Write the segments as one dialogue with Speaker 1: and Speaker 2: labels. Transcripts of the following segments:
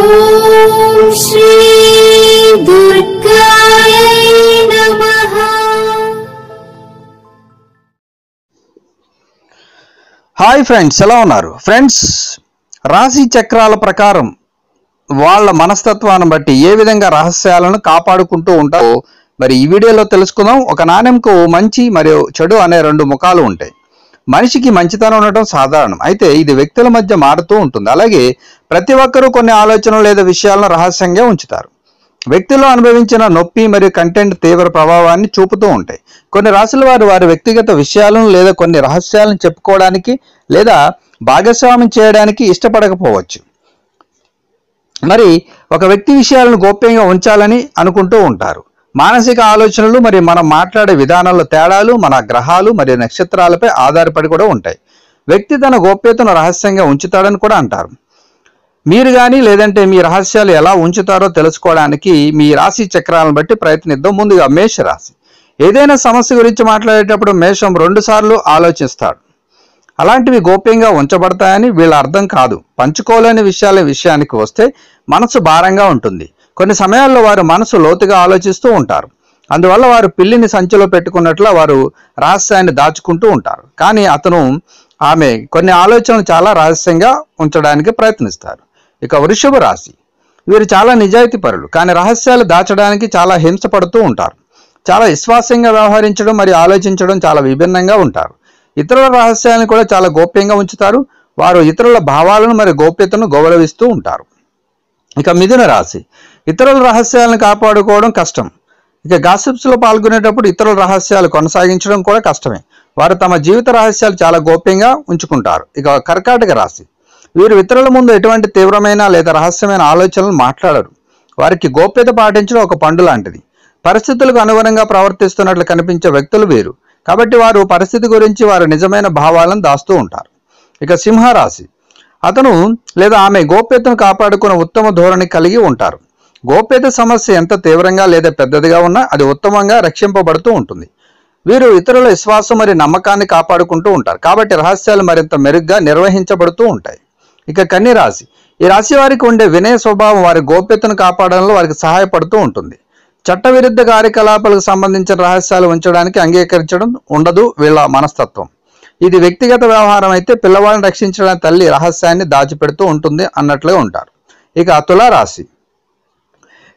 Speaker 1: ఓం శ్రీ దుర్గాయ నమః.
Speaker 2: Hi friends, ఎలా ఉన్నారు ఫ్రెండ్స్? రాశి చక్రాల ప్రకారం వాళ్ళ మనస్తత్వాన్ని బట్టి ఏ విధంగా రహస్యాలను కాపాడుకుంటూ ఉంటారో మరి ఈ వీడియోలో తెలుసుకుందాం. ఒక నాణెంకు మంచి మరియు చెడు అనే రెండు ముఖాలు ఉంటాయి. మనిషికి మంచితనం ఉండటం సాధారణం, అయితే ఇది వ్యక్తుల మధ్య మారుతూ ఉంటుంది. అలాగే ప్రతి ఒక్కరూ కొన్ని ఆలోచనలు లేదా విషయాలను రహస్యంగా ఉంచుతారు. వ్యక్తిలో అనుభవించిన నొప్పి మరియు కంటెంట్ తీవ్ర ప్రభావాన్ని చూపుతూ ఉంటాయి. కొన్ని రాశుల వారు వారి వ్యక్తిగత విషయాలను లేదా కొన్ని రహస్యాలను చెప్పుకోవడానికి లేదా భాగస్వామ్యం చేయడానికి ఇష్టపడకపోవచ్చు. మరి ఒక వ్యక్తి విషయాలను గోప్యంగా ఉంచాలని అనుకుంటూ ఉంటారు. మానసిక ఆలోచనలు మరియు మనం మాట్లాడే విధానంలో తేడాలు మన గ్రహాలు మరియు నక్షత్రాలపై ఆధారపడి కూడా ఉంటాయి. వ్యక్తి తన గోప్యతను రహస్యంగా ఉంచుతాడని కూడా అంటారు. మీరు కానీ లేదంటే మీ రహస్యాలు ఎలా ఉంచుతారో తెలుసుకోవడానికి మీ రాశి చక్రాలను బట్టి ప్రయత్నిద్దాం. ముందుగా మేష రాశి. ఏదైనా సమస్య గురించి మాట్లాడేటప్పుడు మేషం 2 సార్లు ఆలోచిస్తాడు. అలాంటివి గోప్యంగా ఉంచబడతాయని వీళ్ళ అర్థం కాదు. పంచుకోలేని విషయాల విషయానికి వస్తే మనసు భారంగా ఉంటుంది. కొన్ని సమయాల్లో వారు మనసు లోతుగా ఆలోచిస్తూ ఉంటారు. అందువల్ల వారు పిల్లిని సంచిలో పెట్టుకున్నట్ల వారు రహస్యాన్ని దాచుకుంటూ ఉంటారు. కానీ ఆమె కొన్ని ఆలోచనలు చాలా రహస్యంగా ఉంచడానికి ప్రయత్నిస్తారు. ఇక వృషభ రాశి. వీరు చాలా నిజాయితీ పరులు, కానీ రహస్యాలు దాచడానికి చాలా హింసపడుతూ ఉంటారు. చాలా విశ్వాసంగా వ్యవహరించడం మరియు ఆలోచించడం చాలా విభిన్నంగా ఉంటారు. ఇతరుల రహస్యాలను కూడా చాలా గోప్యంగా ఉంచుతారు. వారు ఇతరుల భావాలను మరియు గోప్యతను గౌరవిస్తూ ఉంటారు. ఇక మిథున రాశి. ఇతరుల రహస్యాలను కాపాడుకోవడం కష్టం. ఇక గాసిప్స్లో పాల్గొనేటప్పుడు ఇతరుల రహస్యాలు కొనసాగించడం కూడా కష్టమే. వారు తమ జీవిత రహస్యాలు చాలా గోప్యంగా ఉంచుకుంటారు. ఇక కర్కాటక రాశి. వీరు ఇతరుల ముందు ఎటువంటి తీవ్రమైన లేదా రహస్యమైన ఆలోచనలు మాట్లాడరు. వారికి గోప్యత పాటించడం ఒక పండు లాంటిది. పరిస్థితులకు అనుగుణంగా ప్రవర్తిస్తున్నట్లు కనిపించే వ్యక్తులు వీరు. కాబట్టి వారు పరిస్థితి గురించి వారి నిజమైన భావాలను దాస్తూ ఉంటారు. ఇక సింహరాశి. అతను లేదా ఆమె గోప్యతను కాపాడుకునే ఉత్తమ ధోరణి కలిగి ఉంటారు. గోప్యత సమస్య ఎంత తీవ్రంగా లేదా పెద్దదిగా ఉన్నా అది ఉత్తమంగా రక్షింపబడుతూ ఉంటుంది. వీరు ఇతరుల విశ్వాసం మరియు నమ్మకాన్ని కాపాడుకుంటూ ఉంటారు. కాబట్టి రహస్యాలు మరింత మెరుగ్గా నిర్వహించబడుతూ ఉంటాయి. ఇక కన్య రాశి. ఈ రాశి వారికి ఉండే వినయ స్వభావం వారి గోప్యతను కాపాడడంలో వారికి సహాయపడుతూ ఉంటుంది. చట్టవిరుద్ధ కార్యకలాపాలకు సంబంధించిన రహస్యాలు ఉంచడానికి అంగీకరించడం ఉండదు వీళ్ళ మనస్తత్వం. ఇది వ్యక్తిగత వ్యవహారం అయితే పిల్లవాడిని రక్షించడానికి తల్లి రహస్యాన్ని దాచిపెడుతూ ఉంటుంది అన్నట్లుగా ఉంటారు. ఇక తులారాశి.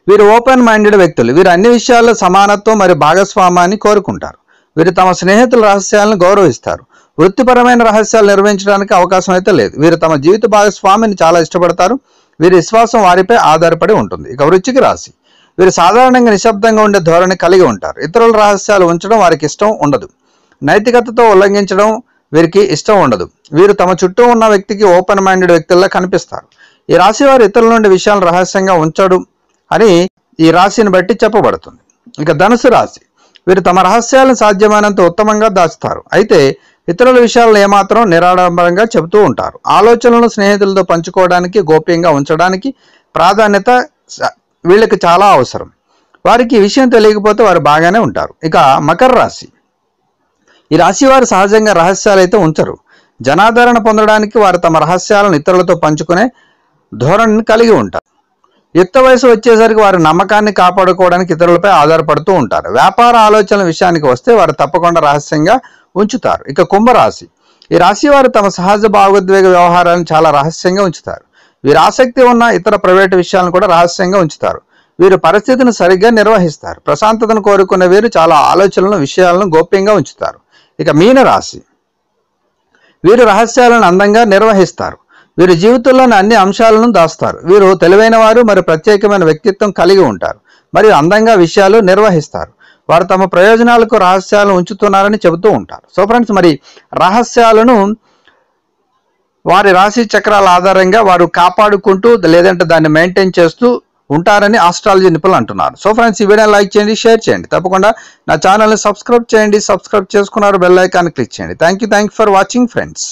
Speaker 2: వీరు ఓపెన్ మైండెడ్ వ్యక్తులు. వీరు అన్ని విషయాల్లో సమానత్వం మరియు భాగస్వామ్యాన్ని కోరుకుంటారు. వీరు తమ స్నేహితుల రహస్యాలను గౌరవిస్తారు. వృత్తిపరమైన రహస్యాలు నిర్వహించడానికి అవకాశం అయితే లేదు. వీరు తమ జీవిత భాగస్వామిని చాలా ఇష్టపడతారు. వీరి విశ్వాసం వారిపై ఆధారపడి ఉంటుంది. ఇక వృశ్చిక రాశి. వీరు సాధారణంగా నిశ్శబ్దంగా ఉండే ధోరణి కలిగి ఉంటారు. ఇతరుల రహస్యాలు ఉంచడం వారికి ఇష్టం ఉండదు. నైతికతతో ఉల్లంఘించడం వీరికి ఇష్టం ఉండదు. వీరు తమ చుట్టూ ఉన్న వ్యక్తికి ఓపెన్ మైండెడ్ వ్యక్తుల్లా కనిపిస్తారు. ఈ రాశి వారు ఇతరుల నుండి విషయాలను రహస్యంగా ఉంచడు అని ఈ రాశిని బట్టి చెప్పబడుతుంది. ఇక ధనుసు రాశి. వీరు తమ రహస్యాలను సాధ్యమైనంత ఉత్తమంగా దాచుతారు. అయితే ఇతరుల విషయాలను ఏమాత్రం నిరాడంబరంగా చెబుతూ ఉంటారు. ఆలోచనలను స్నేహితులతో పంచుకోవడానికి గోప్యంగా ఉంచడానికి ప్రాధాన్యత వీళ్ళకి చాలా అవసరం. వారికి ఈ విషయం తెలియకపోతే వారు బాగానే ఉంటారు. ఇక మకర రాశి. ఈ రాశి వారు సహజంగా రహస్యాలు అయితే ఉంచరు. జనాదరణ పొందడానికి వారు తమ రహస్యాలను ఇతరులతో పంచుకునే ధోరణిని కలిగి ఉంటారు. యుక్త వయసు వచ్చేసరికి వారు నమ్మకాన్ని కాపాడుకోవడానికి ఇతరులపై ఆధారపడుతూ ఉంటారు. వ్యాపార ఆలోచనల విషయానికి వస్తే వారు తప్పకుండా రహస్యంగా ఉంచుతారు. ఇక కుంభరాశి. ఈ రాశి వారు తమ సహజ భావోద్వేగ వ్యవహారాలను చాలా రహస్యంగా ఉంచుతారు. వీరు ఆసక్తి ఉన్న ఇతర ప్రైవేటు విషయాలను కూడా రహస్యంగా ఉంచుతారు. వీరు పరిస్థితిని సరిగ్గా నిర్వహిస్తారు. ప్రశాంతతను కోరుకునే వీరు చాలా ఆలోచనలను విషయాలను గోప్యంగా ఉంచుతారు. ఇక మీన రాశి. వీరు రహస్యాలను అందంగా నిర్వహిస్తారు. వీరు జీవితంలోని అన్ని అంశాలను దాస్తారు. వీరు తెలివైన వారు మరియు ప్రత్యేకమైన వ్యక్తిత్వం కలిగి ఉంటారు మరియు అందంగా విషయాలు నిర్వహిస్తారు. వారు తమ ప్రయోజనాలకు రహస్యాలను ఉంచుతున్నారని చెబుతూ ఉంటారు. సో ఫ్రెండ్స్, మరి రహస్యాలను వారి రాశి చక్రాల ఆధారంగా వారు కాపాడుకుంటూ లేదంటే దాన్ని మెయింటైన్ చేస్తూ ఉంటారని ఆస్ట్రాలజీ నిపుణులు అంటున్నారు. సో ఫ్రెండ్స్, ఈ వీడియోని లైక్ చేయండి, షేర్ చేయండి. తప్పకుండా నా ఛానల్ని సబ్స్క్రైబ్ చేయండి. సబ్స్క్రైబ్ చేసుకున్నారు బెల్ ఐకాన్ క్లిక్ చేయండి. Thank you for watching friends.